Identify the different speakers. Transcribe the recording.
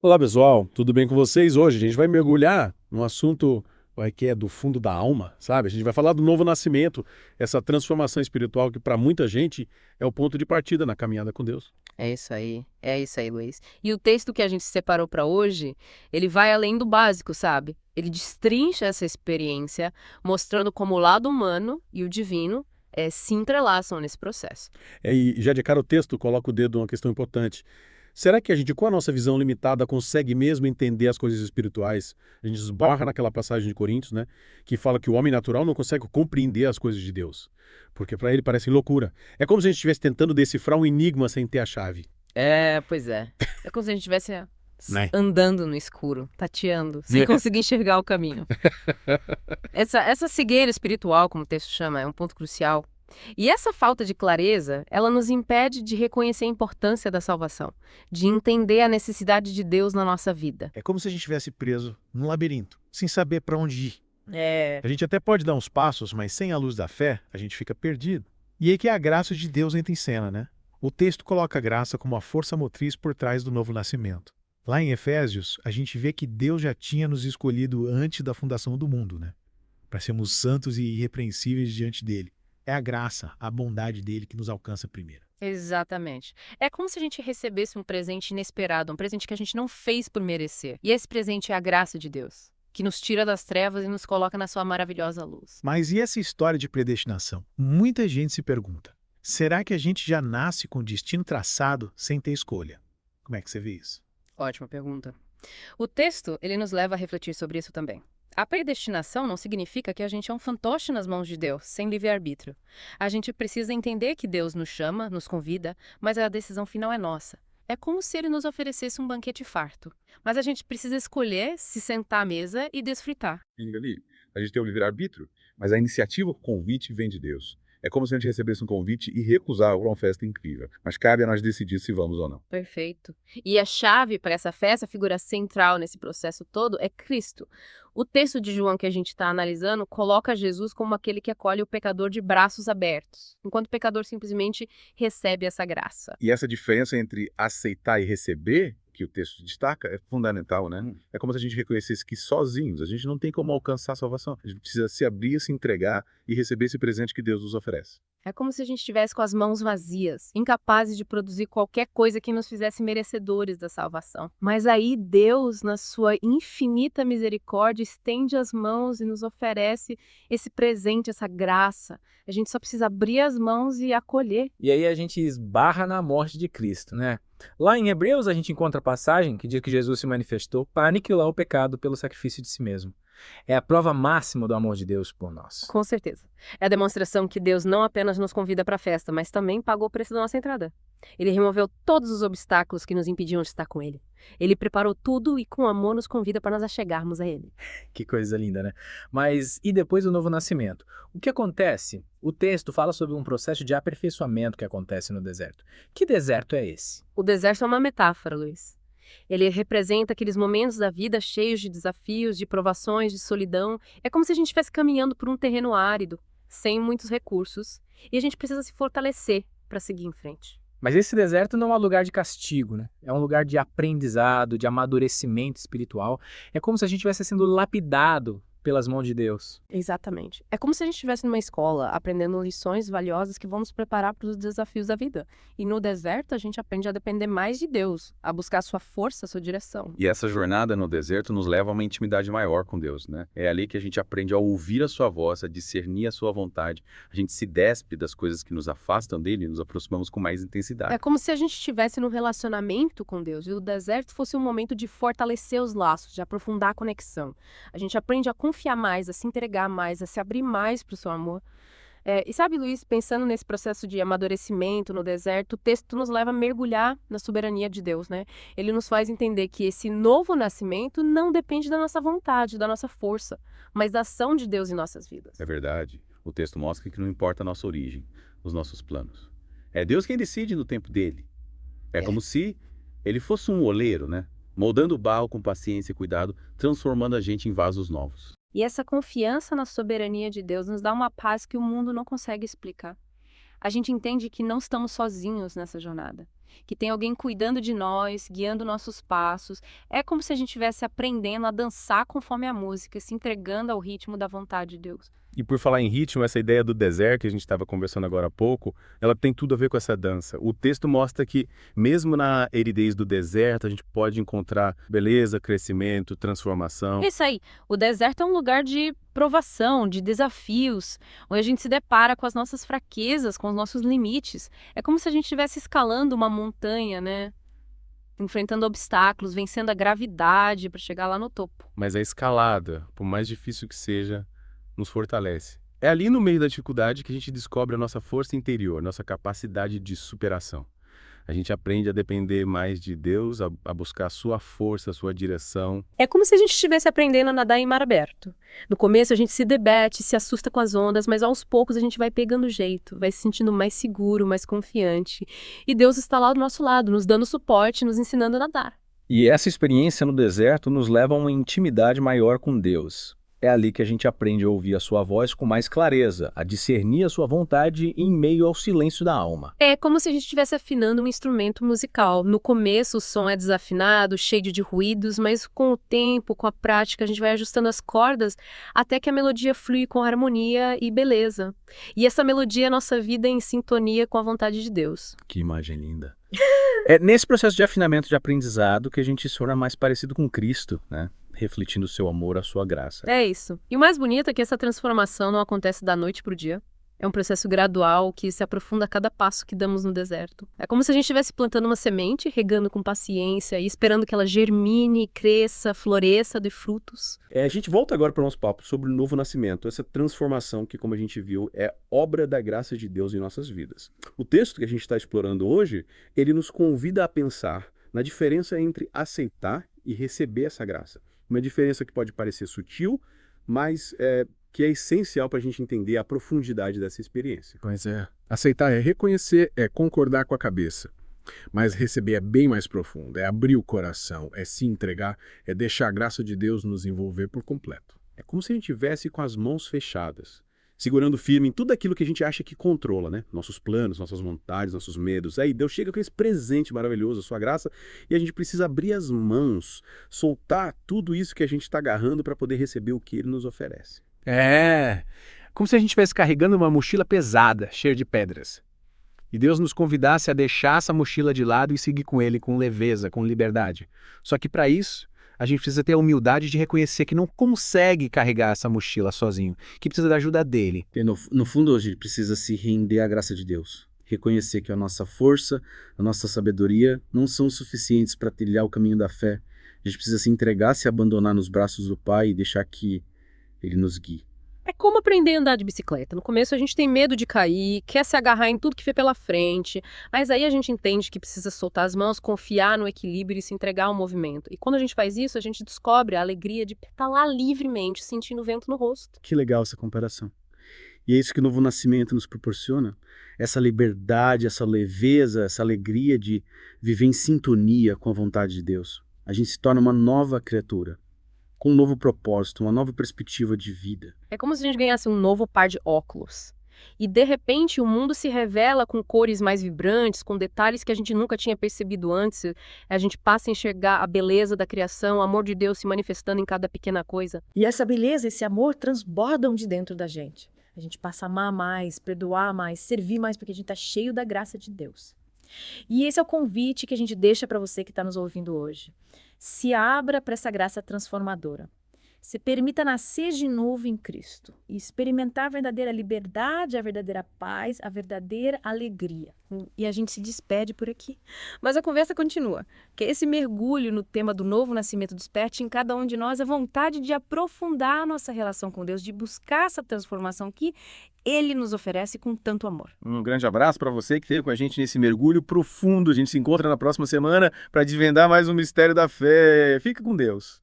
Speaker 1: Olá pessoal, tudo bem com vocês? Hoje a gente vai mergulhar num assunto que é do fundo da alma, sabe? A gente vai falar do novo nascimento, essa transformação espiritual que para muita gente é o ponto de partida na caminhada com Deus.
Speaker 2: É isso aí, Luiz. E o texto que a gente separou para hoje, ele vai além do básico, sabe? Ele destrincha essa experiência, mostrando como o lado humano e o divino se entrelaçam nesse processo.
Speaker 1: E já de cara o texto coloca o dedo numa questão importante. Será que a gente, com a nossa visão limitada, consegue mesmo entender as coisas espirituais? A gente esbarra naquela passagem de Coríntios, né, que fala que o homem natural não consegue compreender as coisas de Deus, porque para ele parece loucura. É como se a gente estivesse tentando decifrar um enigma sem ter a chave,
Speaker 2: Pois é. É como se a gente estivesse
Speaker 1: né?
Speaker 2: andando no escuro, tateando, sem conseguir enxergar o caminho. Essa cegueira espiritual, como o texto chama, é um ponto crucial. E essa falta de clareza, ela nos impede de reconhecer a importância da salvação, de entender a necessidade de Deus na nossa vida.
Speaker 3: É como se a gente estivesse preso num labirinto, sem saber para onde ir.
Speaker 2: É.
Speaker 3: A gente até pode dar uns passos, mas sem a luz da fé, a gente fica perdido. E aí que a graça de Deus entra em cena, né? O texto coloca a graça como a força motriz por trás do novo nascimento. Lá em Efésios, a gente vê que Deus já tinha nos escolhido antes da fundação do mundo, né? Para sermos santos e irrepreensíveis diante dele. É a graça, a bondade dele que nos alcança primeiro.
Speaker 2: Exatamente. É como se a gente recebesse um presente inesperado, um presente que a gente não fez por merecer. E esse presente é a graça de Deus, que nos tira das trevas e nos coloca na sua maravilhosa luz.
Speaker 3: Mas e essa história de predestinação? Muita gente se pergunta: será que a gente já nasce com o destino traçado sem ter escolha? Como é que você vê isso?
Speaker 2: Ótima pergunta. O texto, ele nos leva a refletir sobre isso também. A predestinação não significa que a gente é um fantoche nas mãos de Deus, sem livre-arbítrio. A gente precisa entender que Deus nos chama, nos convida, mas a decisão final é nossa. É como se ele nos oferecesse um banquete farto. Mas a gente precisa escolher se sentar à mesa e desfrutar.
Speaker 4: Ali. A gente tem o livre-arbítrio, mas a iniciativa, o convite vem de Deus. É como se a gente recebesse um convite e recusar uma festa incrível. Mas cabe a nós decidir se vamos ou não.
Speaker 2: Perfeito. E a chave para essa festa, a figura central nesse processo todo, é Cristo. O texto de João que a gente está analisando coloca Jesus como aquele que acolhe o pecador de braços abertos, enquanto o pecador simplesmente recebe essa graça.
Speaker 4: E essa diferença entre aceitar e receber, que o texto destaca, é fundamental, né? É como se a gente reconhecesse que sozinhos a gente não tem como alcançar a salvação. A gente precisa se abrir, se entregar e receber esse presente que Deus nos oferece.
Speaker 2: É como se a gente estivesse com as mãos vazias, incapazes de produzir qualquer coisa que nos fizesse merecedores da salvação. Mas aí Deus, na sua infinita misericórdia, estende as mãos e nos oferece esse presente, essa graça. A gente só precisa abrir as mãos e acolher.
Speaker 5: E aí a gente esbarra na morte de Cristo, né? Lá em Hebreus a gente encontra a passagem que diz que Jesus se manifestou para aniquilar o pecado pelo sacrifício de si mesmo. É a prova máxima do amor de Deus por nós.
Speaker 2: Com certeza. É a demonstração que Deus não apenas nos convida para a festa, mas também pagou o preço da nossa entrada. Ele removeu todos os obstáculos que nos impediam de estar com Ele. Ele preparou tudo e com amor nos convida para nós achegarmos a Ele.
Speaker 5: Que coisa linda, né? Mas e depois do novo nascimento? O que acontece? O texto fala sobre um processo de aperfeiçoamento que acontece no deserto. Que deserto é esse?
Speaker 2: O deserto é uma metáfora, Luiz. Ele representa aqueles momentos da vida cheios de desafios, de provações, de solidão. É como se a gente estivesse caminhando por um terreno árido, sem muitos recursos, e a gente precisa se fortalecer para seguir em frente.
Speaker 5: Mas esse deserto não é um lugar de castigo, né? É um lugar de aprendizado, de amadurecimento espiritual. É como se a gente estivesse sendo lapidado pelas mãos de Deus.
Speaker 2: Exatamente. É como se a gente estivesse numa escola, aprendendo lições valiosas que vão nos preparar para os desafios da vida. E no deserto, a gente aprende a depender mais de Deus, a buscar a sua força, a sua direção.
Speaker 4: E essa jornada no deserto nos leva a uma intimidade maior com Deus, né? É ali que a gente aprende a ouvir a sua voz, a discernir a sua vontade. A gente se despe das coisas que nos afastam dele e nos aproximamos com mais intensidade.
Speaker 2: É como se a gente estivesse num relacionamento com Deus e o deserto fosse um momento de fortalecer os laços, de aprofundar a conexão. A gente aprende a confiar mais, a se entregar mais, a se abrir mais para o seu amor. E sabe, Luiz, pensando nesse processo de amadurecimento no deserto, o texto nos leva a mergulhar na soberania de Deus, né? Ele nos faz entender que esse novo nascimento não depende da nossa vontade, da nossa força, mas da ação de Deus em nossas vidas.
Speaker 4: É verdade. O texto mostra que não importa a nossa origem, os nossos planos. É Deus quem decide no tempo dele. É como se ele fosse um oleiro, né? Moldando o barro com paciência e cuidado, transformando a gente em vasos novos.
Speaker 2: E essa confiança na soberania de Deus nos dá uma paz que o mundo não consegue explicar. A gente entende que não estamos sozinhos nessa jornada. que tem alguém cuidando de nós, guiando nossos passos. É como se a gente estivesse aprendendo a dançar conforme a música, se entregando ao ritmo da vontade de Deus.
Speaker 1: E por falar em ritmo, essa ideia do deserto que a gente estava conversando agora há pouco, ela tem tudo a ver com essa dança. O texto mostra que, mesmo na aridez do deserto, a gente pode encontrar beleza, crescimento, transformação.
Speaker 2: É isso aí. O deserto é um lugar de provação, de desafios, onde a gente se depara com as nossas fraquezas, com os nossos limites. É como se a gente estivesse escalando uma montanha, né? Enfrentando obstáculos, vencendo a gravidade para chegar lá no topo.
Speaker 1: Mas a escalada, por mais difícil que seja, nos fortalece. É ali no meio da dificuldade que a gente descobre a nossa força interior, nossa capacidade de superação. A gente aprende a depender mais de Deus, a buscar a sua força, a sua direção.
Speaker 2: É como se a gente estivesse aprendendo a nadar em mar aberto. No começo a gente se debate, se assusta com as ondas, mas aos poucos a gente vai pegando jeito, vai se sentindo mais seguro, mais confiante. E Deus está lá do nosso lado, nos dando suporte, nos ensinando a nadar.
Speaker 6: E essa experiência no deserto nos leva a uma intimidade maior com Deus. É ali que a gente aprende a ouvir a sua voz com mais clareza, a discernir a sua vontade em meio ao silêncio da alma.
Speaker 2: É como se a gente estivesse afinando um instrumento musical. No começo o som é desafinado, cheio de ruídos, mas com o tempo, com a prática, a gente vai ajustando as cordas até que a melodia flui com harmonia e beleza. E essa melodia é a nossa vida em sintonia com a vontade de Deus.
Speaker 6: Que imagem linda. É nesse processo de afinamento de aprendizado que a gente se torna mais parecido com Cristo, né? Refletindo o seu amor, a sua graça.
Speaker 2: É isso. E o mais bonito é que essa transformação não acontece da noite para o dia. É um processo gradual que se aprofunda a cada passo que damos no deserto. É como se a gente estivesse plantando uma semente, regando com paciência e esperando que ela germine, cresça, floresça, dê frutos.
Speaker 1: A gente volta agora para o nosso papo sobre o novo nascimento, essa transformação que, como a gente viu, é obra da graça de Deus em nossas vidas. O texto que a gente está explorando hoje, ele nos convida a pensar na diferença entre aceitar e receber essa graça. Uma diferença que pode parecer sutil, mas que é essencial para a gente entender a profundidade dessa experiência.
Speaker 7: Pois é. Aceitar é reconhecer, é concordar com a cabeça. Mas receber é bem mais profundo, é abrir o coração, é se entregar, é deixar a graça de Deus nos envolver por completo.
Speaker 1: É como se a gente estivesse com as mãos fechadas, segurando firme em tudo aquilo que a gente acha que controla, né? Nossos planos, nossas vontades, nossos medos. Aí Deus chega com esse presente maravilhoso, a sua graça, e a gente precisa abrir as mãos, soltar tudo isso que a gente está agarrando para poder receber o que Ele nos oferece.
Speaker 3: É, como se a gente estivesse carregando uma mochila pesada, cheia de pedras. E Deus nos convidasse a deixar essa mochila de lado e seguir com Ele com leveza, com liberdade. Só que para isso, a gente precisa ter a humildade de reconhecer que não consegue carregar essa mochila sozinho, que precisa da ajuda dele.
Speaker 8: No fundo, a gente precisa se render à graça de Deus. Reconhecer que a nossa força, a nossa sabedoria não são suficientes para trilhar o caminho da fé. A gente precisa se entregar, se abandonar nos braços do Pai e deixar que Ele nos guie.
Speaker 2: É como aprender a andar de bicicleta. No começo a gente tem medo de cair, quer se agarrar em tudo que vê pela frente, mas aí a gente entende que precisa soltar as mãos, confiar no equilíbrio e se entregar ao movimento. E quando a gente faz isso, a gente descobre a alegria de pedalar livremente, sentindo o vento no rosto.
Speaker 8: Que legal essa comparação. E é isso que o novo nascimento nos proporciona. Essa liberdade, essa leveza, essa alegria de viver em sintonia com a vontade de Deus. A gente se torna uma nova criatura, com um novo propósito, uma nova perspectiva de vida.
Speaker 2: É como se a gente ganhasse um novo par de óculos. E, de repente, o mundo se revela com cores mais vibrantes, com detalhes que a gente nunca tinha percebido antes. A gente passa a enxergar a beleza da criação, o amor de Deus se manifestando em cada pequena coisa.
Speaker 9: E essa beleza, esse amor transbordam de dentro da gente. A gente passa a amar mais, perdoar mais, servir mais, porque a gente está cheio da graça de Deus. E esse é o convite que a gente deixa para você que está nos ouvindo hoje. Se abra para essa graça transformadora. Se permita nascer de novo em Cristo e experimentar a verdadeira liberdade, a verdadeira paz, a verdadeira alegria. E a gente se despede por aqui.
Speaker 2: Mas a conversa continua, que esse mergulho no tema do novo nascimento desperte em cada um de nós a vontade de aprofundar a nossa relação com Deus, de buscar essa transformação que Ele nos oferece com tanto amor.
Speaker 1: Um grande abraço para você que esteve com a gente nesse mergulho profundo. A gente se encontra na próxima semana para desvendar mais um mistério da fé. Fica com Deus.